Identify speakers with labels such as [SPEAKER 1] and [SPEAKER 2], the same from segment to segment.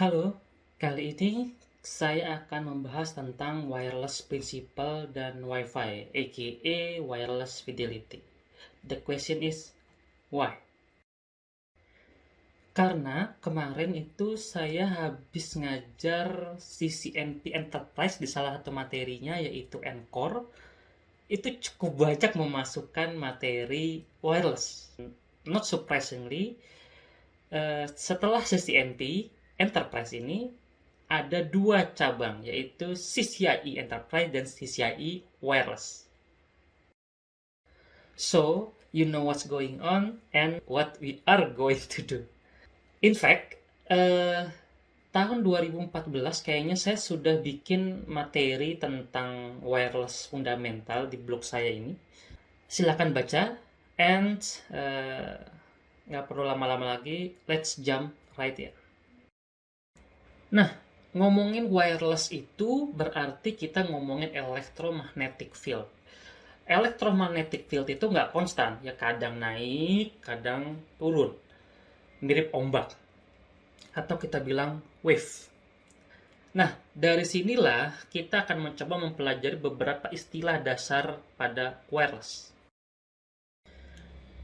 [SPEAKER 1] Halo, kali ini saya akan membahas tentang wireless principle dan Wi-Fi, aka wireless fidelity. The question is, why? Karena kemarin itu saya habis ngajar CCNP Enterprise di salah satu materinya yaitu Encore. Itu cukup banyak memasukkan materi wireless. Not surprisingly, setelah CCNP Enterprise ini ada dua cabang, yaitu CCIE Enterprise dan CCIE Wireless. So, you know what's going on and what we are going to do. In fact, tahun 2014 kayaknya saya sudah bikin materi tentang wireless fundamental di blog saya ini. Silakan baca and nggak perlu lama-lama lagi, let's jump right in. Nah, ngomongin wireless itu berarti kita ngomongin electromagnetic field. Electromagnetic field itu nggak konstan, ya kadang naik, kadang turun. Mirip ombak. Atau kita bilang wave. Nah, dari sinilah kita akan mencoba mempelajari beberapa istilah dasar pada wireless.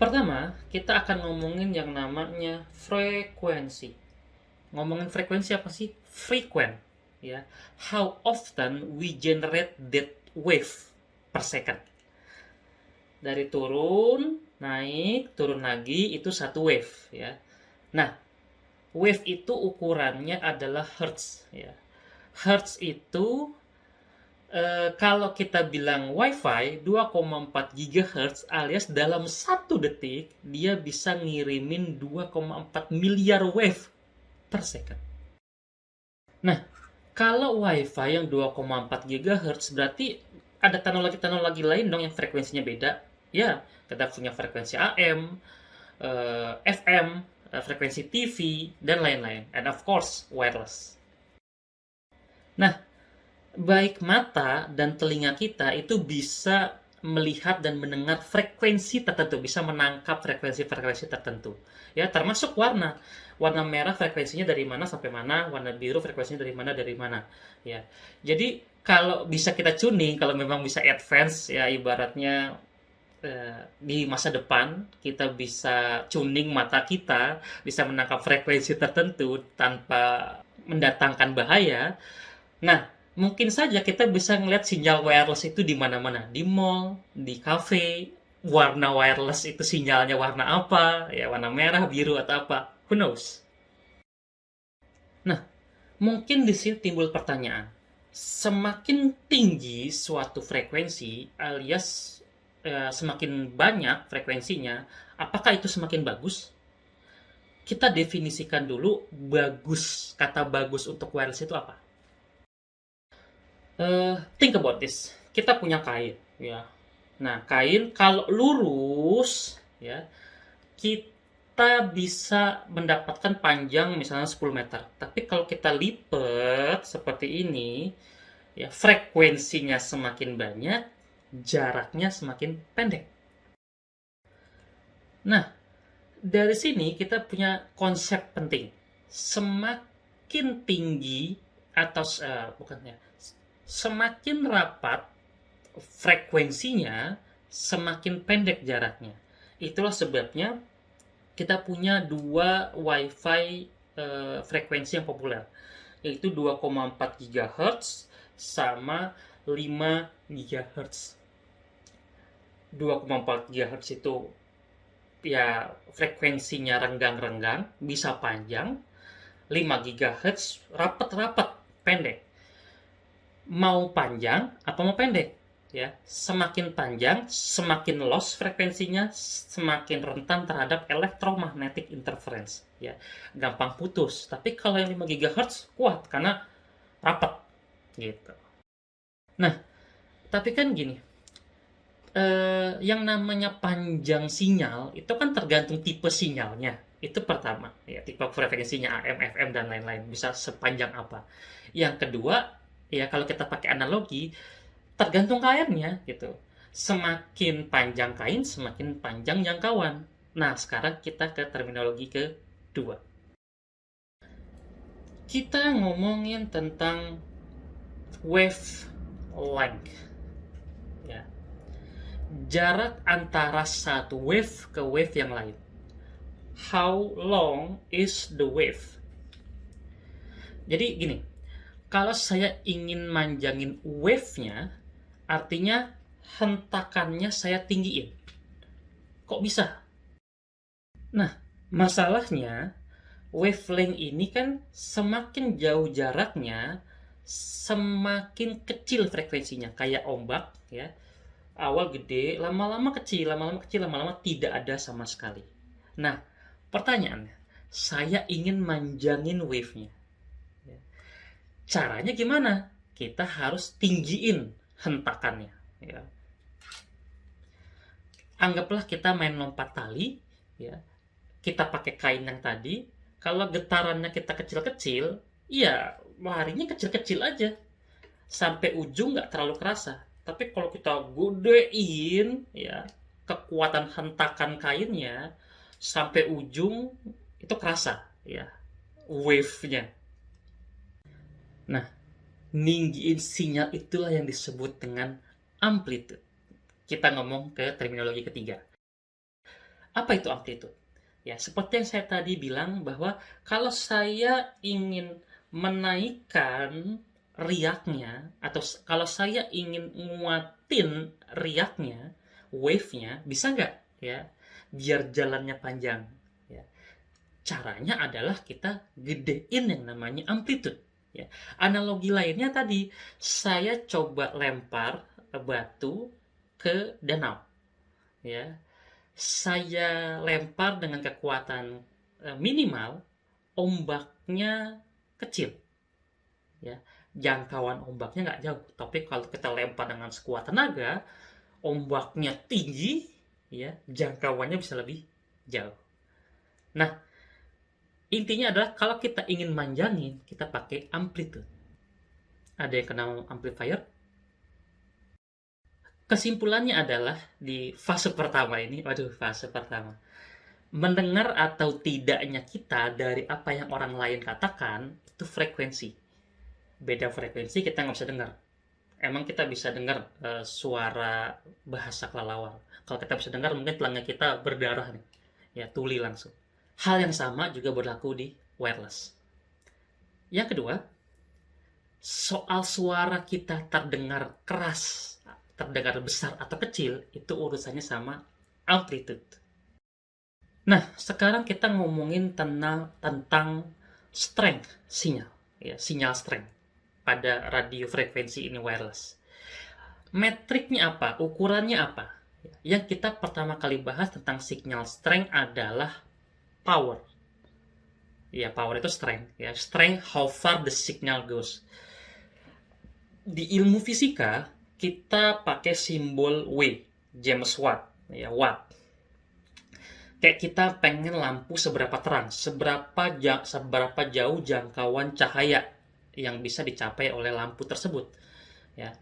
[SPEAKER 1] Pertama, kita akan ngomongin yang namanya frekuensi. Ngomongin frekuensi apa sih? Frequent, ya. How often we generate that wave per second. Dari turun, naik, turun lagi, itu satu wave, ya. Nah, wave itu ukurannya adalah hertz, ya. Hertz itu kalau kita bilang Wi-Fi 2,4 GHz alias dalam 1 detik dia bisa ngirimin 2,4 miliar wave per second. Nah, kalau Wi-Fi yang 2,4 GHz berarti ada teknologi-teknologi lain dong yang frekuensinya beda. Ya, kita punya frekuensi AM, FM, frekuensi TV, dan lain-lain. And of course, wireless. Nah, baik mata dan telinga kita itu bisa melihat dan mendengar frekuensi tertentu, bisa menangkap frekuensi-frekuensi tertentu. Ya, termasuk warna. Warna merah frekuensinya dari mana sampai mana, warna biru frekuensinya dari mana. Ya. Jadi kalau bisa kita tuning, kalau memang bisa advance ya ibaratnya di masa depan kita bisa tuning mata kita, bisa menangkap frekuensi tertentu tanpa mendatangkan bahaya. Nah, mungkin saja kita bisa ngeliat sinyal wireless itu di mana-mana, di mall, di cafe, warna wireless itu sinyalnya warna apa, ya warna merah, biru atau apa, who knows. Nah, mungkin di sini timbul pertanyaan, semakin tinggi suatu frekuensi alias semakin banyak frekuensinya, apakah itu semakin bagus? Kita definisikan dulu bagus, kata bagus untuk wireless itu apa? Think about this. Kita punya kain, ya. Nah, kain kalau lurus, ya, kita bisa mendapatkan panjang misalnya 10 meter. Tapi kalau kita lipat seperti ini, ya, frekuensinya semakin banyak, jaraknya semakin pendek. Nah, dari sini kita punya konsep penting. Semakin tinggi atau bukannya semakin rapat frekuensinya, semakin pendek jaraknya. Itulah sebabnya kita punya dua Wi-Fi frekuensi yang populer, yaitu 2,4 GHz sama 5 GHz. 2,4 GHz itu ya frekuensinya renggang-renggang, bisa panjang. 5 GHz rapat-rapat, pendek. Mau panjang apa mau pendek, ya. Semakin panjang semakin loss frekuensinya, semakin rentan terhadap electromagnetic interference, ya, gampang putus. Tapi kalau yang 5 GHz kuat karena rapat gitu. Nah, tapi kan gini, yang namanya panjang sinyal itu kan tergantung tipe sinyalnya. Itu pertama, ya, tipe frekuensinya AM, FM dan lain-lain bisa sepanjang apa. Yang kedua, ya kalau kita pakai analogi, tergantung kainnya gitu. Semakin panjang kain, semakin panjang jangkauan. Nah, sekarang kita ke terminologi kedua. Kita ngomongin tentang wave length, ya. Jarak antara satu wave ke wave yang lain. How long is the wave? Jadi gini, kalau saya ingin manjangin wave-nya, artinya hentakannya saya tinggiin. Kok bisa? Nah, masalahnya wavelength ini kan semakin jauh jaraknya, semakin kecil frekuensinya. Kayak ombak, ya. Awal gede, lama-lama kecil, lama-lama kecil, lama-lama tidak ada sama sekali. Nah, pertanyaannya, saya ingin manjangin wave-nya. Caranya gimana? Kita harus tinggiin hentakannya. Ya. Anggaplah kita main lompat tali, ya. Kita pakai kain yang tadi. Kalau getarannya kita kecil-kecil, ya larinya kecil-kecil aja. Sampai ujung nggak terlalu kerasa. Tapi kalau kita gedein, ya, kekuatan hentakan kainnya sampai ujung itu kerasa, ya, wave-nya. Nah, ninggiin sinyal itulah yang disebut dengan amplitude. Kita ngomong ke terminologi ketiga. Apa itu amplitude? Ya, seperti yang saya tadi bilang bahwa kalau saya ingin menaikkan riaknya, atau kalau saya ingin nguatin riaknya, wave-nya, bisa nggak? Ya, biar jalannya panjang. Ya. Caranya adalah kita gedein yang namanya amplitude. Ya. Analogi lainnya tadi, saya coba lempar batu ke danau. Ya. Saya lempar dengan kekuatan minimal, ombaknya kecil. Ya. Jangkauan ombaknya nggak jauh, tapi kalau kita lempar dengan sekuat tenaga, ombaknya tinggi, ya, jangkauannya bisa lebih jauh. Nah, intinya adalah kalau kita ingin manjangin, kita pakai amplitude. Ada yang kenal amplifier? Kesimpulannya adalah di fase pertama ini, fase pertama. Mendengar atau tidaknya kita dari apa yang orang lain katakan, itu frekuensi. Beda frekuensi kita nggak bisa dengar. Emang kita bisa dengar suara bahasa kelelawar. Kalau kita bisa dengar, mungkin telinga kita berdarah nih. Ya, tuli langsung. Hal yang sama juga berlaku di wireless. Yang kedua, soal suara kita terdengar keras, terdengar besar atau kecil, itu urusannya sama amplitude. Nah, sekarang kita ngomongin tentang strength sinyal, ya, sinyal strength pada radio frekuensi ini wireless. Metriknya apa? Ukurannya apa? Yang kita pertama kali bahas tentang signal strength adalah power. Ya, power itu strength. Ya, strength, how far the signal goes. Di ilmu fisika, kita pakai simbol W, James Watt. Ya, Watt. Kayak kita pengen lampu seberapa terang, seberapa jauh jangkauan cahaya yang bisa dicapai oleh lampu tersebut. Ya.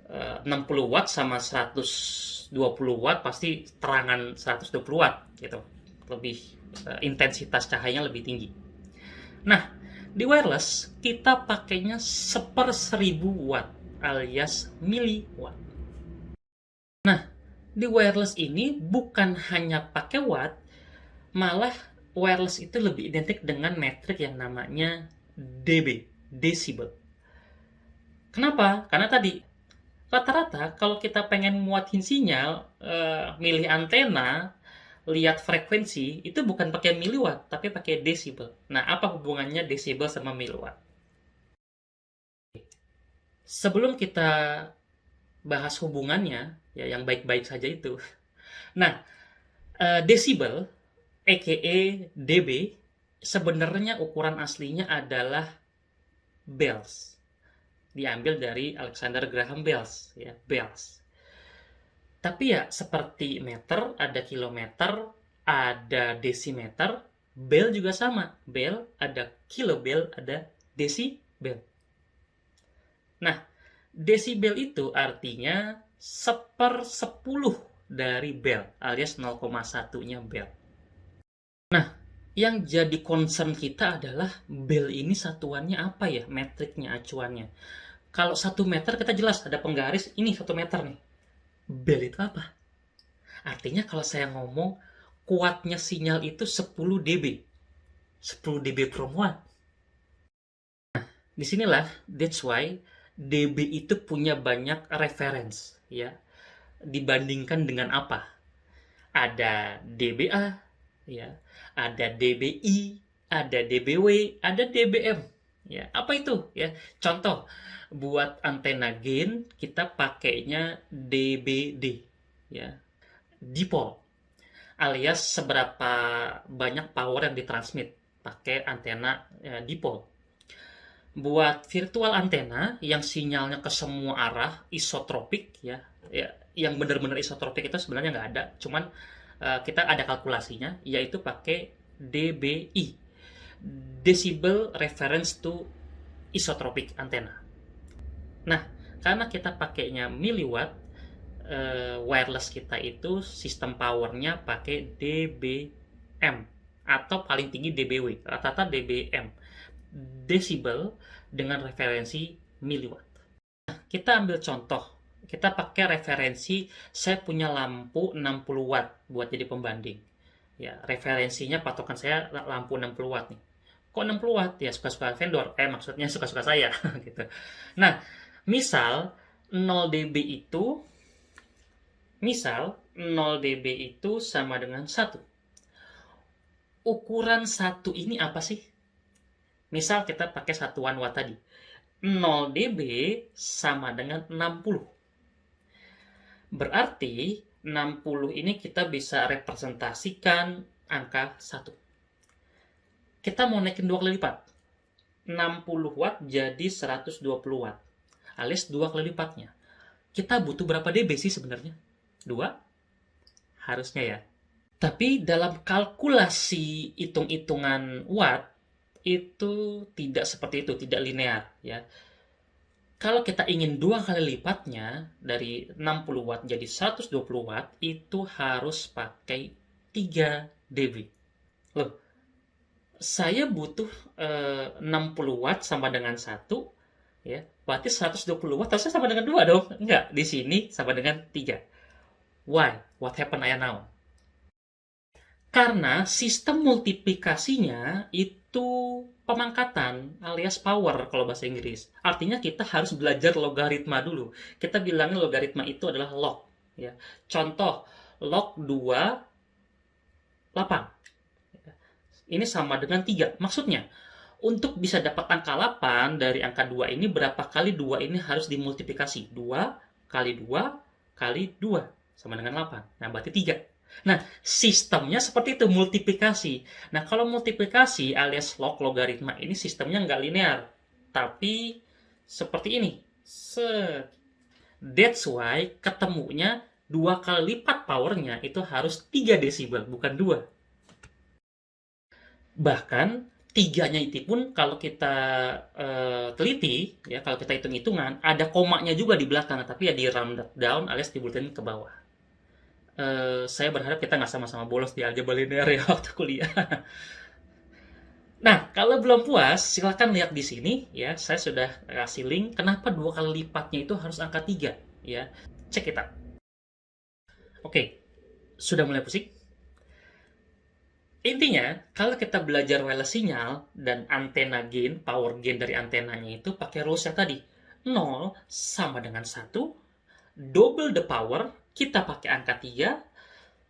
[SPEAKER 1] 60 watt sama 120 watt pasti terangan 120 watt gitu. Lebih intensitas cahayanya lebih tinggi. Nah, di wireless kita pakainya 1/1000 watt alias miliwatt. Nah, di wireless ini bukan hanya pakai watt, malah wireless itu lebih identik dengan metrik yang namanya dB, decibel. Kenapa? Karena tadi rata-rata kalau kita pengen muatin sinyal, milih antena, lihat frekuensi, itu bukan pakai miliwatt, tapi pakai desibel. Nah, apa hubungannya desibel sama miliwatt? Sebelum kita bahas hubungannya, ya yang baik-baik saja itu. Nah, desibel, aka dB, sebenarnya ukuran aslinya adalah bells. Diambil dari Alexander Graham Bells, ya, bells. Tapi ya seperti meter, ada kilometer, ada desimeter, bel juga sama. Bel ada kilobel, ada desibel. Nah, desibel itu artinya 1/10 dari bel, alias 0,1-nya bel. Nah, Yang jadi concern kita adalah bel ini satuannya apa ya, metriknya, acuannya. Kalau 1 meter kita jelas ada penggaris, ini 1 meter nih. Bel itu apa? Artinya kalau saya ngomong kuatnya sinyal itu 10 dB. 10 dB per watt. Disinilah, that's why dB itu punya banyak reference, ya. Dibandingkan dengan apa? Ada dBA, ya, ada dBi, ada dBw, ada dBm. Ya, apa itu? Ya, contoh buat antena gain kita pakainya dBd, ya, dipole, alias seberapa banyak power yang ditransmit pakai antena dipole. Buat virtual antena yang sinyalnya ke semua arah, isotropik, ya, yang benar-benar isotropik itu sebenarnya nggak ada, cuman kita ada kalkulasinya, yaitu pakai dBi, decibel reference to isotropic antena. Nah, karena kita pakainya miliwatt, wireless kita itu sistem powernya pakai dBm atau paling tinggi dBw, rata-rata dBm, decibel dengan referensi miliwatt. Nah, kita ambil contoh, kita pakai referensi, saya punya lampu 60 watt buat jadi pembanding. Ya, referensinya patokan saya lampu 60 watt nih. Kok 60 watt? Ya suka-suka vendor, maksudnya suka-suka saya gitu. Nah, misal 0 dB itu Misal 0 dB itu sama dengan 1. Ukuran 1 ini apa sih? Misal kita pakai satuan watt tadi. 0 dB sama dengan 60. Berarti 60 ini kita bisa representasikan angka 1. Kita mau naikin 2 kali lipat. 60 watt jadi 120 watt. Alias 2 kali lipatnya. Kita butuh berapa dB sih sebenarnya? 2? Harusnya ya. Tapi dalam kalkulasi hitung-hitungan watt, itu tidak seperti itu, tidak linear, ya. Kalau kita ingin 2 kali lipatnya, dari 60 watt jadi 120 watt, itu harus pakai 3 dB. Loh, saya butuh 60 watt sama dengan 1, ya. Berarti 120 watt harusnya sama dengan 2 dong. Enggak, di sini sama dengan 3. Why? What happened now? Karena sistem multiplikasinya itu pemangkatan alias power kalau bahasa Inggris. Artinya kita harus belajar logaritma dulu. Kita bilangnya logaritma itu adalah log. Ya. Contoh, log 2, 8. Ini sama dengan 3. Maksudnya, untuk bisa dapat angka 8 dari angka 2 ini, berapa kali 2 ini harus dimultiplikasi? 2 kali 2 kali 2 sama dengan 8. Nah, berarti 3. Nah, sistemnya seperti itu, multiplikasi. Nah, kalau multiplikasi alias log, logaritma ini sistemnya nggak linear. Tapi seperti ini. That's why ketemunya 2 kali lipat powernya itu harus 3 desibel, bukan 2. Bahkan 3-nya itu pun kalau kita teliti, ya, kalau kita hitung-hitungan, ada komanya juga di belakang, tapi ya di rounded down alias dibulatin ke bawah. Saya berharap kita nggak sama-sama bolos di aljabar linear ya waktu kuliah. Nah, kalau belum puas, silahkan lihat di sini ya. Saya sudah kasih link kenapa 2 kali lipatnya itu harus angka 3 ya. Cek kita. Oke, sudah mulai pusing? Intinya, kalau kita belajar wireless sinyal dan antena gain, power gain dari antenanya itu pakai rules yang tadi. 0 sama dengan 1, double the power, kita pakai angka 3,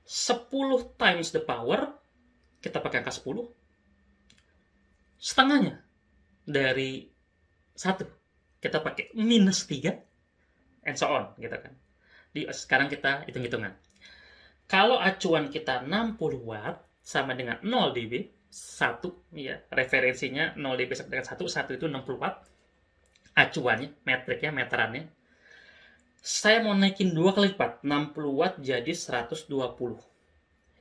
[SPEAKER 1] 10 times the power, kita pakai angka 10, setengahnya dari 1, kita pakai minus 3, and so on, gitu kan. Sekarang kita hitung-hitungan. Kalau acuan kita 60 watt, sama dengan 0 dB, 1, ya, referensinya 0 dB sama dengan 1, 1 itu 60 watt, acuannya, metriknya, meterannya, saya mau naikin 2 kali lipat, 60 watt jadi 120.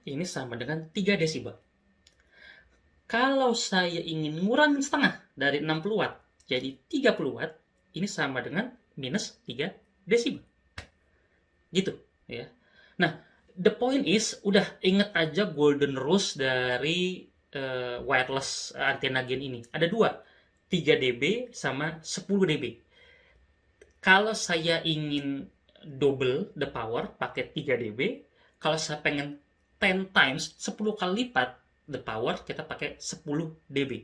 [SPEAKER 1] Ini sama dengan 3 desibel. Kalau saya ingin ngurangin setengah dari 60 watt jadi 30 watt, ini sama dengan minus 3 desibel. Gitu, ya. Nah, the point is, udah inget aja golden rules dari wireless antena gain ini. Ada dua, 3 dB sama 10 dB. Kalau saya ingin double the power pakai 3 dB, kalau saya pengen 10 times, 10 kali lipat the power, kita pakai 10 dB.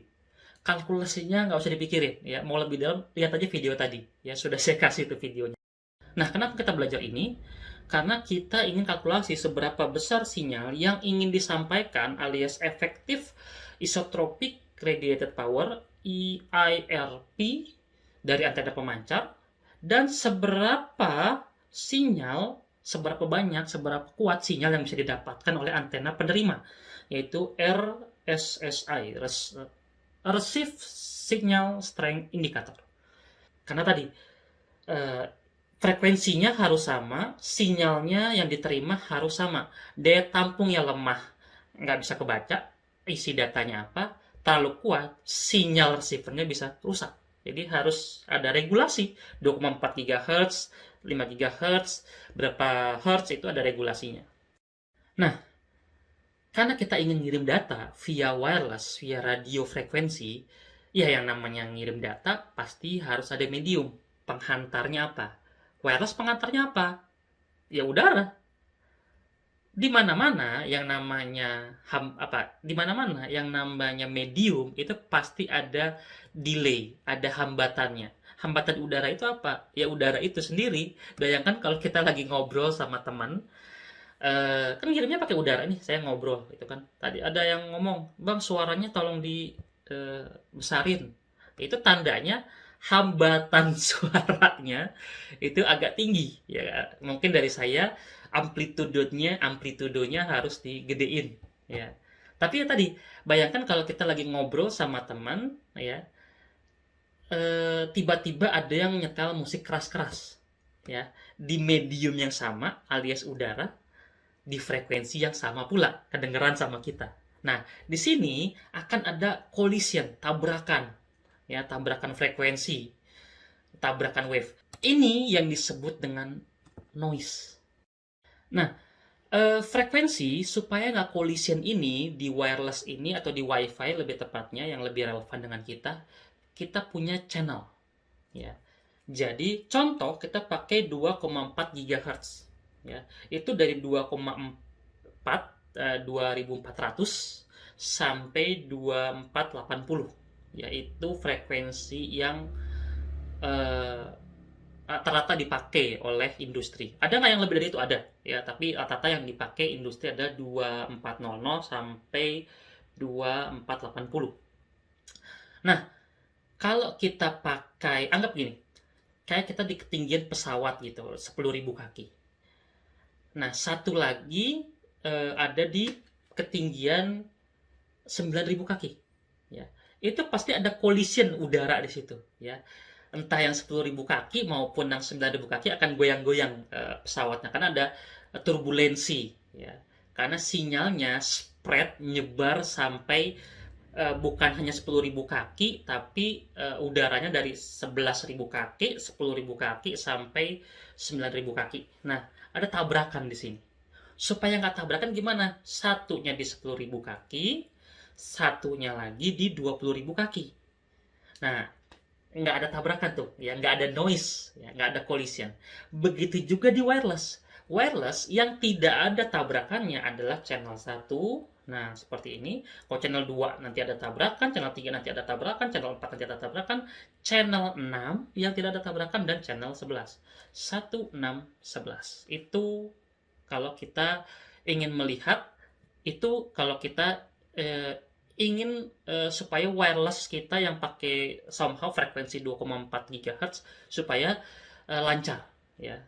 [SPEAKER 1] Kalkulasinya nggak usah dipikirin ya, mau lebih dalam lihat aja video tadi ya, sudah saya kasih itu videonya. Nah, kenapa kita belajar ini? Karena kita ingin kalkulasi seberapa besar sinyal yang ingin disampaikan alias efektif isotropic radiated power EIRP dari antena pemancar, dan seberapa sinyal, seberapa banyak, seberapa kuat sinyal yang bisa didapatkan oleh antena penerima, yaitu RSSI, Receive Signal Strength Indicator. Karena tadi eh, frekuensinya harus sama, sinyalnya yang diterima harus sama, daya tampungnya lemah, nggak bisa kebaca isi datanya apa, terlalu kuat, sinyal receivernya bisa rusak. Jadi harus ada regulasi, 2,4 GHz, 5 GHz, berapa Hertz itu ada regulasinya. Nah, karena kita ingin ngirim data via wireless, via radio frekuensi, ya yang namanya ngirim data pasti harus ada medium. Penghantarnya apa? Wireless pengantarnya apa? Ya udara. Di mana-mana yang namanya di mana-mana yang namanya medium itu pasti ada delay, ada hambatannya. Hambatan udara itu apa? Ya udara itu sendiri. Bayangkan kalau kita lagi ngobrol sama teman, kan ngirimnya pakai udara nih, saya ngobrol itu kan. Tadi ada yang ngomong, "Bang, suaranya tolong di besarin." Itu tandanya hambatan suaranya itu agak tinggi ya. Mungkin dari saya amplitudonya harus digedein ya. Tapi ya tadi, bayangkan kalau kita lagi ngobrol sama teman ya, tiba-tiba ada yang nyetel musik keras-keras ya, di medium yang sama alias udara, di frekuensi yang sama pula kedengeran sama kita. Nah, di sini akan ada collision, tabrakan ya, tabrakan frekuensi, tabrakan wave. Ini yang disebut dengan noise. Nah, frekuensi supaya nggak collision ini di wireless ini atau di WiFi lebih tepatnya yang lebih relevan dengan kita punya channel ya. Jadi contoh kita pakai 2,4 GHz ya. Itu dari 2,4 2400 sampai 2480, yaitu frekuensi yang eh, rata-rata dipakai oleh industri. Ada nggak yang lebih dari itu? Ada ya, tapi rata-rata yang dipakai industri ada 2400 sampai 2480. Nah, kalau kita pakai, anggap gini, kayak kita di ketinggian pesawat gitu, 10.000 kaki. Nah, satu lagi ada di ketinggian 9.000 kaki. Ya. Itu pasti ada collision udara di situ. Ya. Entah yang 10.000 kaki maupun yang 9.000 kaki akan goyang-goyang pesawatnya. Karena ada turbulensi. Ya. Karena sinyalnya spread, nyebar sampai bukan hanya 10.000 kaki, tapi udaranya dari 11.000 kaki, 10.000 kaki, sampai 9.000 kaki. Nah, ada tabrakan di sini. Supaya nggak tabrakan gimana? Satunya di 10.000 kaki, satunya lagi di 20.000 kaki. Nah, nggak ada tabrakan tuh, ya nggak ada noise, ya nggak ada collision. Begitu juga di wireless. Wireless yang tidak ada tabrakannya adalah channel 1. Nah, seperti ini. Kalau channel 2 nanti ada tabrakan, channel 3 nanti ada tabrakan, channel 4 nanti ada tabrakan, channel 6 yang tidak ada tabrakan, dan channel 11. 1, 6, 11. Itu kalau kita ingin melihat, itu kalau kita ingin supaya wireless kita yang pakai somehow frekuensi 2,4 GHz supaya lancar ya.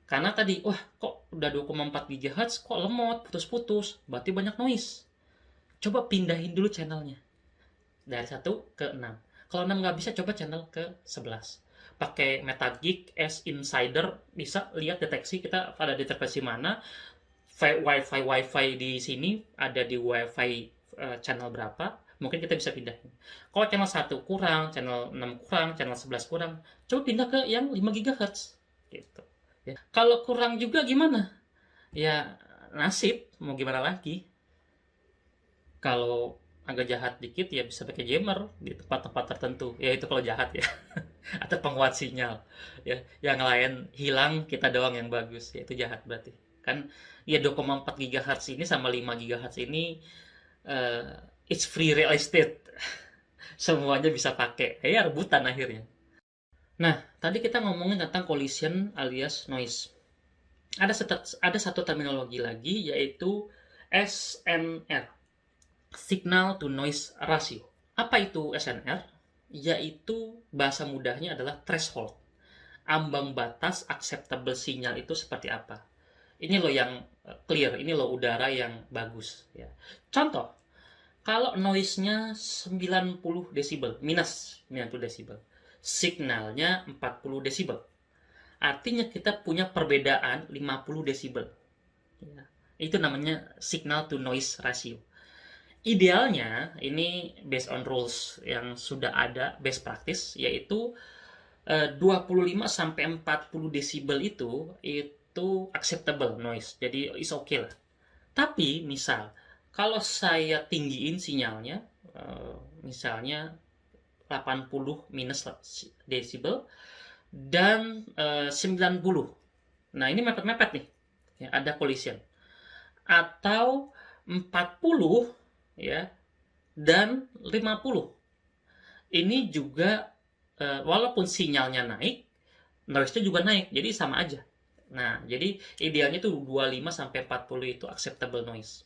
[SPEAKER 1] Karena tadi, wah kok udah 2,4 GHz kok lemot, putus-putus, berarti banyak noise. Coba pindahin dulu channelnya dari 1 ke 6. Kalau 6 nggak bisa, coba channel ke 11. Pakai Metageek S Insider bisa lihat deteksi kita ada di frekuensi mana. Wi-Fi di sini ada di Wi-Fi channel berapa, mungkin kita bisa pindahin. Kalau channel 1 kurang, channel 6 kurang, channel 11 kurang, coba pindah ke yang 5 GHz gitu. Ya. Kalau kurang juga gimana? Ya nasib, mau gimana lagi? Kalau agak jahat dikit ya bisa pakai jammer di tempat-tempat tertentu, ya itu kalau jahat ya. Atau penguat sinyal, ya yang lain hilang, kita doang yang bagus, ya itu jahat berarti kan. Ya 2,4 GHz ini sama 5 GHz ini, eh, it's free real estate. Semuanya bisa pakai, ya rebutan akhirnya. Nah, tadi kita ngomongin tentang collision alias noise. Ada satu terminologi lagi, yaitu SNR, Signal to Noise Ratio. Apa itu SNR? Yaitu bahasa mudahnya adalah threshold. Ambang batas acceptable sinyal itu seperti apa? Ini loh yang clear, ini loh udara yang bagus. Ya. Contoh, kalau noise-nya 90 desibel, minus 90 desibel, signalnya 40 desibel. Artinya kita punya perbedaan 50 desibel. Ya. Itu namanya signal to noise ratio. Idealnya, ini based on rules yang sudah ada, best practice, yaitu 25 sampai 40 desibel itu acceptable noise. Jadi is okay lah. Tapi misal kalau saya tinggiin sinyalnya, misalnya 80 minus desibel dan 90. Nah, ini mepet-mepet nih. Ya, ada collision. Atau 40 ya dan 50. Ini juga walaupun sinyalnya naik, noise-nya juga naik. Jadi sama aja. Nah, jadi idealnya tuh 25 sampai 40 itu acceptable noise.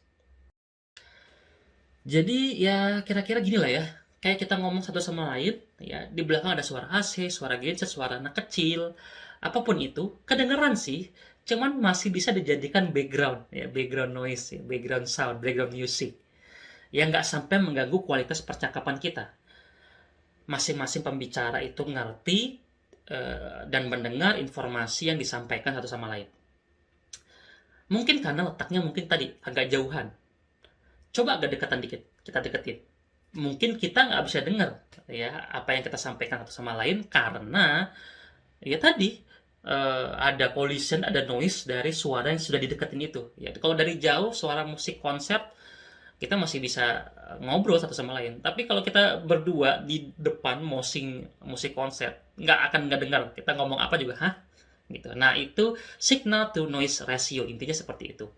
[SPEAKER 1] Jadi ya kira-kira gini lah ya. Kayak kita ngomong satu sama lain, ya di belakang ada suara AC, suara genset, suara anak kecil, apapun itu, kedengeran sih, cuman masih bisa dijadikan background, ya background noise, ya, background sound, background music, yang nggak sampai mengganggu kualitas percakapan kita. Masing-masing pembicara itu ngerti dan mendengar informasi yang disampaikan satu sama lain. Mungkin karena letaknya mungkin tadi agak jauhan. Coba agak dekatan dikit, kita deketin. Mungkin kita nggak bisa dengar ya apa yang kita sampaikan satu sama lain karena ya tadi ada collision, ada noise dari suara yang sudah dideketin itu. Ya, kalau dari jauh suara musik konser kita masih bisa ngobrol satu sama lain. Tapi kalau kita berdua di depan musik konser nggak dengar kita ngomong apa juga, hah? Gitu. Nah itu signal to noise ratio, intinya seperti itu.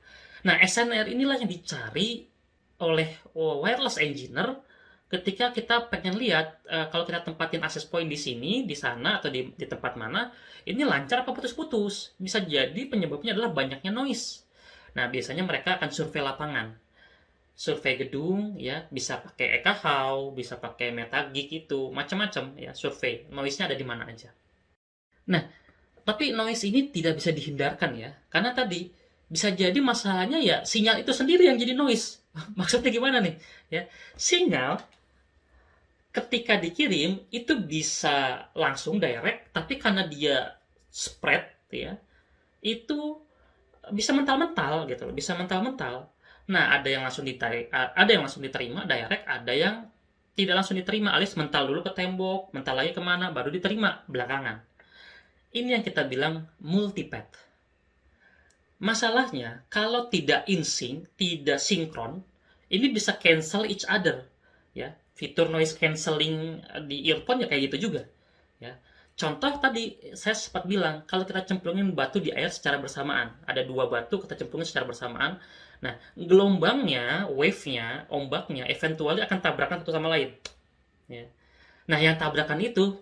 [SPEAKER 1] Nah SNR inilah yang dicari oleh wireless engineer ketika kita pengen lihat kalau kita tempatin access point di sini, di sana, atau di tempat mana, ini lancar apa putus-putus. Bisa jadi penyebabnya adalah banyaknya noise. Nah, biasanya mereka akan survei lapangan. Survei gedung, ya, bisa pakai Ekahau, bisa pakai Metagik itu, macam-macam ya, survei. Noise-nya ada di mana aja. Nah, tapi noise ini tidak bisa dihindarkan ya, karena tadi bisa jadi masalahnya ya sinyal itu sendiri yang jadi noise. Maksudnya gimana nih? Ya, sinyal ketika dikirim itu bisa langsung direct, tapi karena dia spread ya, itu bisa mental-mental gitu, bisa mental-mental. Nah, ada yang langsung diterima direct, ada yang tidak langsung diterima, alias mental dulu ke tembok, mental lagi kemana, baru diterima belakangan. Ini yang kita bilang multipath. Masalahnya, kalau tidak in sync, tidak sinkron, ini bisa cancel each other. Ya, fitur noise cancelling di earphone ya kayak gitu juga. Ya. Contoh tadi saya sempat bilang, kalau kita cemplungin batu di air secara bersamaan, ada dua batu kita cemplungin secara bersamaan, nah gelombangnya, wave-nya, ombaknya, eventually akan tabrakan satu sama lain. Ya. Nah yang tabrakan itu,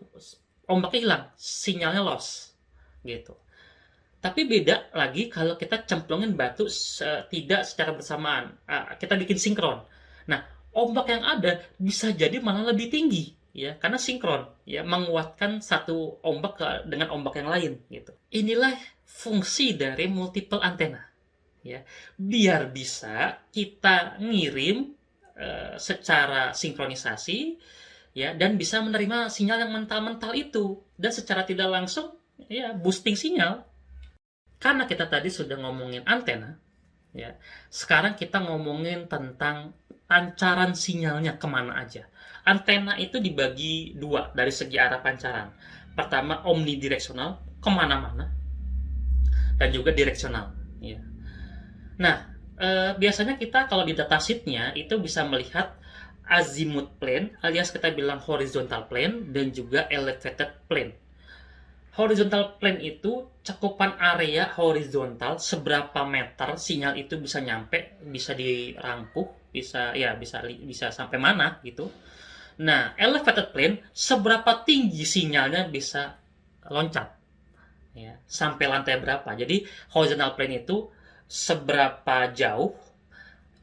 [SPEAKER 1] ombaknya hilang, sinyalnya loss. Gitu. Tapi beda lagi kalau kita cemplungin batu tidak secara bersamaan. Kita bikin sinkron. Nah, ombak yang ada bisa jadi malah lebih tinggi ya, karena sinkron ya, menguatkan satu ombak dengan ombak yang lain gitu. Inilah fungsi dari multiple antena ya. Biar bisa kita ngirim secara sinkronisasi ya, dan bisa menerima sinyal yang mental-mental itu, dan secara tidak langsung ya boosting sinyal. Karena kita tadi sudah ngomongin antena, ya. Sekarang kita ngomongin tentang pancaran sinyalnya kemana aja. Antena itu dibagi dua dari segi arah pancaran. Pertama omnidireksional, kemana-mana, dan juga direksional. Ya. Nah, biasanya kita kalau di datasheetnya itu bisa melihat azimuth plane alias kita bilang horizontal plane dan juga elevated plane. Horizontal plane itu cakupan area horizontal seberapa meter sinyal itu bisa nyampe, bisa dirangkuh, bisa sampai mana gitu. Nah, elevated plane seberapa tinggi sinyalnya bisa loncat ya, sampai lantai berapa. Jadi horizontal plane itu seberapa jauh,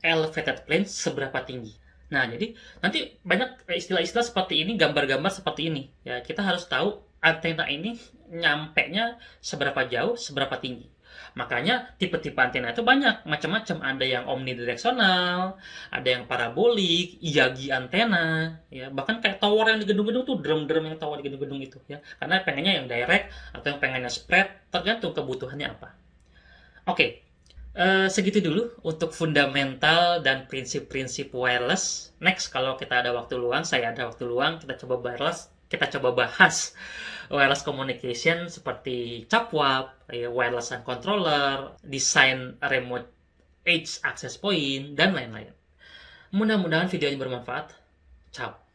[SPEAKER 1] elevated plane seberapa tinggi. Nah, jadi nanti banyak istilah-istilah seperti ini, gambar-gambar seperti ini. Ya, kita harus tahu antena ini nyampe-nya seberapa jauh, seberapa tinggi. Makanya tipe-tipe antena itu banyak, macam-macam. Ada yang omnidireksional, ada yang parabolik, Yagi antena, ya. Bahkan kayak tower yang di gedung-gedung tuh, drum-drum yang tower di gedung-gedung itu, ya. Karena pengennya yang direct atau yang pengennya spread, tergantung kebutuhannya apa. Oke, segitu dulu untuk fundamental dan prinsip-prinsip wireless. Next, kalau kita ada waktu luang, saya ada waktu luang, kita coba bahas wireless communication seperti CAPWAP, wireless and controller, desain remote edge access point, dan lain-lain. Mudah-mudahan video ini bermanfaat. Ciao.